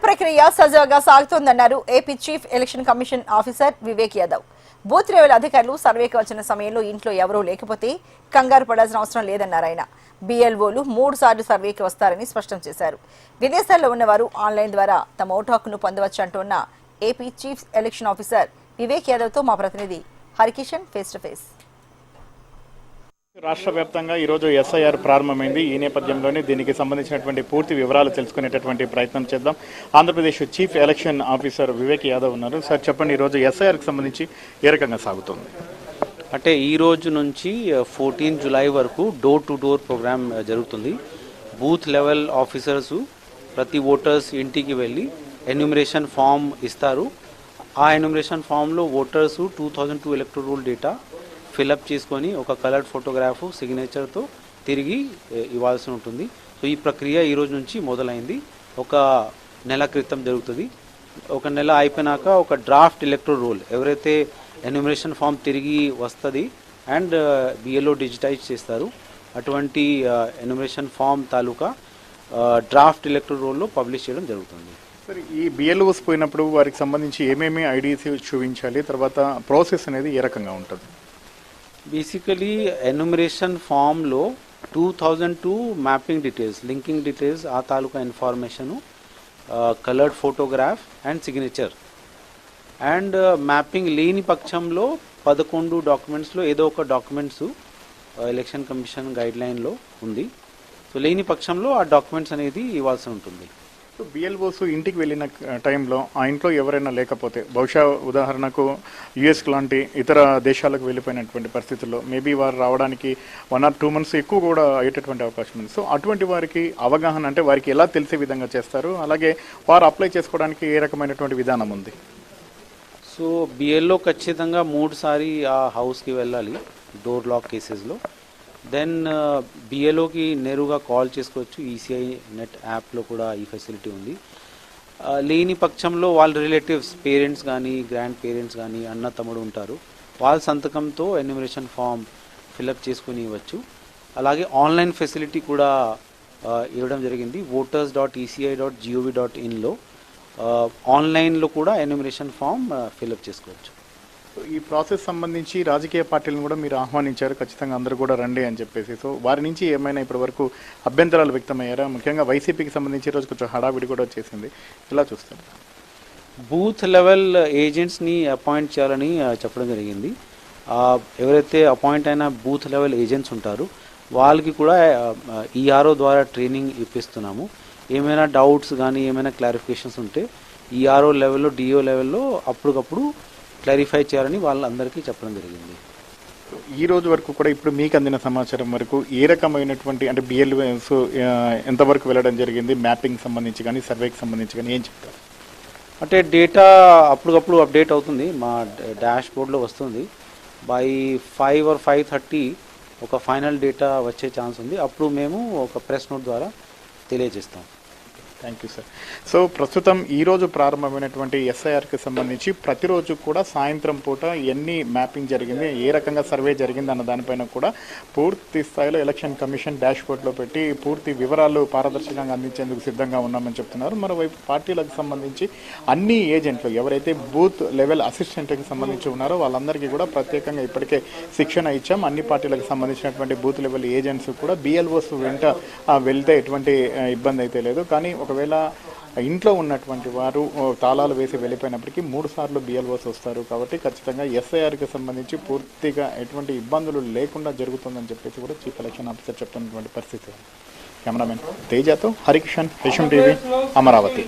ప్రక్రియ సజావుగా సాగుతోందన్నారు AP chief election commission officer Vivek Yadav. Booth level అధికారులు సర్వేకి వచ్చిన సమయంలో ఇంట్లో ఎవరూ లేకపోతే కంగారు పడాల్సిన అవసరం లేదన్నారు ఆయన. బీఎల్ఓలు 3 సార్లు సర్వేకి వస్తారని స్పష్టం చేశారు. విదేశాల్లో ఉన్నవారు ఆన్లైన్ ద్వారా తమ ఓటు హక్కును పొందవచ్చు అంటున్న AP chief election officer Vivek యాదవ్తో మా ప్రతినిధి హరికిషన్ ఫేస్ టు ఫేస్. రాష్ట్ర వ్యాప్తంగా ఈరోజు ఎస్ఐఆర్ ప్రారంభమైంది. ఈ నేపథ్యంలోనే దీనికి సంబంధించినటువంటి పూర్తి వివరాలు తెలుసుకునేటటువంటి ప్రయత్నం చేద్దాం. Andhra Pradesh chief election officer Vivek Yadav ఉన్నారు. సార్ చెప్పండి, ఈరోజు ఎస్ఐఆర్కి సంబంధించి ఏ రకంగా సాగుతుంది? అంటే ఈ రోజు నుంచి 14 జూలై వరకు డోర్ టు డోర్ ప్రోగ్రామ్ జరుగుతుంది. బూత్ లెవెల్ ఆఫీసర్స్ ప్రతి ఓటర్స్ ఇంటికి వెళ్ళి ఎన్యూమరేషన్ ఫామ్ ఇస్తారు. ఆ ఎన్యూమరేషన్ ఫామ్లో voters 2002 electoral roll data fill up చేసుకొని ఒక కలర్డ్ ఫోటోగ్రాఫ్ సిగ్నేచర్తో తిరిగి ఇవ్వాల్సి ఉంటుంది. సో ఈ ప్రక్రియ ఈరోజు నుంచి మొదలైంది. ఒక నెల క్రితం జరుగుతుంది. ఒక నెల అయిపోయినాక ఒక డ్రాఫ్ట్ ఎలక్టోరల్ రోల్ ఎవరైతే ఎన్యూమరేషన్ ఫామ్ తిరిగి వస్తుంది అండ్ బిఎల్ఓ డిజిటైజ్ చేస్తారు, అటువంటి ఎన్యూమరేషన్ ఫామ్ తాలూకా డ్రాఫ్ట్ ఎలక్టోరల్ రోల్లో పబ్లిష్ చేయడం జరుగుతుంది. సరే, ఈ బిఎల్ఓస్ పోయినప్పుడు వారికి సంబంధించి ఏమేమి ఐడీస్ చూపించాలి, తర్వాత ప్రాసెస్ అనేది ఏ రకంగా ఉంటుంది? బేసికలీ ఎన్యూమరేషన్ ఫామ్లో 2002 మ్యాపింగ్ డీటెయిల్స్, లింకింగ్ డీటెయిల్స్, ఆ తాలూకా information, coloured photograph and signature, and mapping లేని పక్షంలో 11 డాక్యుమెంట్స్లో ఏదో ఒక డాక్యుమెంట్స్ ఎలక్షన్ కమిషన్ గైడ్లైన్లో ఉంది. సో లేని పక్షంలో ఆ డాక్యుమెంట్స్ అనేది ఇవ్వాల్సి ఉంటుంది. సో బిఎల్ఓస్ ఇంటికి వెళ్ళిన టైంలో ఆ ఇంట్లో ఎవరైనా లేకపోతే, బహుశా ఉదాహరణకు యుఎస్ లాంటి ఇతర దేశాలకు వెళ్ళిపోయినటువంటి పరిస్థితుల్లో మేబీ వారు రావడానికి 1 or 2 months ఎక్కువ కూడా అయ్యేటటువంటి అవకాశం ఉంది. సో అటువంటి వారికి అవగాహన అంటే వారికి ఎలా తెలిసే విధంగా చేస్తారు, అలాగే వారు అప్లై చేసుకోవడానికి ఏ రకమైనటువంటి విధానం ఉంది? సో బిఎల్ఓ ఖచ్చితంగా 3 సారి ఆ హౌస్కి వెళ్ళాలి డోర్ లాక్ కేసెస్లో. దెన్ బిఎల్ఓకి నేరుగా కాల్ చేసుకోవచ్చు. ఈసీఐ నెట్ యాప్లో కూడా ఈ ఫెసిలిటీ ఉంది. లేని పక్షంలో వాళ్ళ రిలేటివ్స్, పేరెంట్స్ కానీ గ్రాండ్ పేరెంట్స్ కానీ అన్న తమ్ముడు ఉంటారు, వాళ్ళ సంతకంతో ఎన్యూమరేషన్ ఫామ్ ఫిలప్ చేసుకుని ఇవ్వచ్చు. అలాగే ఆన్లైన్ ఫెసిలిటీ కూడా ఇవ్వడం జరిగింది. voters.eci.gov.inలో ఆన్లైన్లో కూడా ఎన్యూమరేషన్ ఫామ్ ఫిలప్ చేసుకోవచ్చు. ఈ ప్రాసెస్ సంబంధించి రాజకీయ పార్టీలను కూడా మీరు ఆహ్వానించారు, ఖచ్చితంగా అందరూ కూడా రండి అని చెప్పేసి. సో వారి నుంచి ఏమైనా ఇప్పటి వరకు అభ్యంతరాలు వ్యక్తమయ్యారా? ముఖ్యంగా వైసీపీకి సంబంధించి ఈరోజు కొంచెం హడావిడి కూడా వచ్చేసింది, ఇలా చూస్తారు. బూత్ లెవెల్ ఏజెంట్స్ని అపాయింట్ చేయాలని చెప్పడం జరిగింది. ఎవరైతే అపాయింట్ అయిన బూత్ లెవెల్ ఏజెంట్స్ ఉంటారో వాళ్ళకి కూడా ఈఆర్ఓ ద్వారా ట్రైనింగ్ ఇప్పిస్తున్నాము. ఏమైనా డౌట్స్ కానీ ఏమైనా క్లారిఫికేషన్స్ ఉంటే ఈఆర్ఓ లెవెల్లో, డిఓ లెవెల్లో అప్పటికప్పుడు క్లారిఫై చేయాలని వాళ్ళందరికీ చెప్పడం జరిగింది. ఈ రోజు వరకు కూడా ఇప్పుడు మీకు అందిన సమాచారం వరకు ఏ రకమైనటువంటి అంటే బిఎల్ఓస్ ఎంతవరకు వెళ్ళడం జరిగింది, మ్యాపింగ్ సంబంధించి కానీ సర్వేకి సంబంధించి కానీ ఏం చెప్తారు? అంటే డేటా అప్పటికప్పుడు అప్డేట్ అవుతుంది, మా డాష్ బోర్డ్లో వస్తుంది. బై 5 or 5:30 ఒక ఫైనల్ డేటా వచ్చే ఛాన్స్ ఉంది. అప్పుడు మేము ఒక ప్రెస్ నోట్ ద్వారా తెలియజేస్తాం. Thank you sir. సో ప్రస్తుతం ఈరోజు ప్రారంభమైనటువంటి ఎస్ఐఆర్కి సంబంధించి ప్రతిరోజు కూడా సాయంత్రం పూట ఎన్ని మ్యాపింగ్ జరిగింది, ఏ రకంగా సర్వే జరిగింది అన్న దానిపైన కూడా పూర్తి స్థాయిలో ఎలక్షన్ కమిషన్ డాష్ బోర్డ్లో పెట్టి పూర్తి వివరాలు పారదర్శకంగా అందించేందుకు సిద్ధంగా ఉన్నామని చెప్తున్నారు. మరోవైపు పార్టీలకు సంబంధించి అన్ని ఏజెంట్లు ఎవరైతే బూత్ లెవెల్ అసిస్టెంట్కి సంబంధించి ఉన్నారో వాళ్ళందరికీ కూడా ప్రత్యేకంగా ఇప్పటికే శిక్షణ ఇచ్చాం. అన్ని పార్టీలకు సంబంధించినటువంటి బూత్ లెవెల్ ఏజెంట్స్ కూడా బిఎల్ఓస్ వెంట వెళ్తే ఎటువంటి ఇబ్బంది అయితే లేదు. కానీ ఒకవేళ ఇంట్లో ఉన్నటువంటి వారు తాళాలు వేసి వెళ్ళిపోయినప్పటికీ 3 సార్లు బిఎల్ఓస్ వస్తారు. కాబట్టి ఖచ్చితంగా ఎస్ఐఆర్కి సంబంధించి పూర్తిగా ఎటువంటి ఇబ్బందులు లేకుండా జరుగుతుందని చెప్పేసి కూడా చీఫ్ ఎలక్షన్ ఆఫీసర్ చెప్తున్నటువంటి పరిస్థితి. కెమెరామెన్ తేజాతో హరికిషన్, హెచ్ఎం టీవీ, అమరావతి.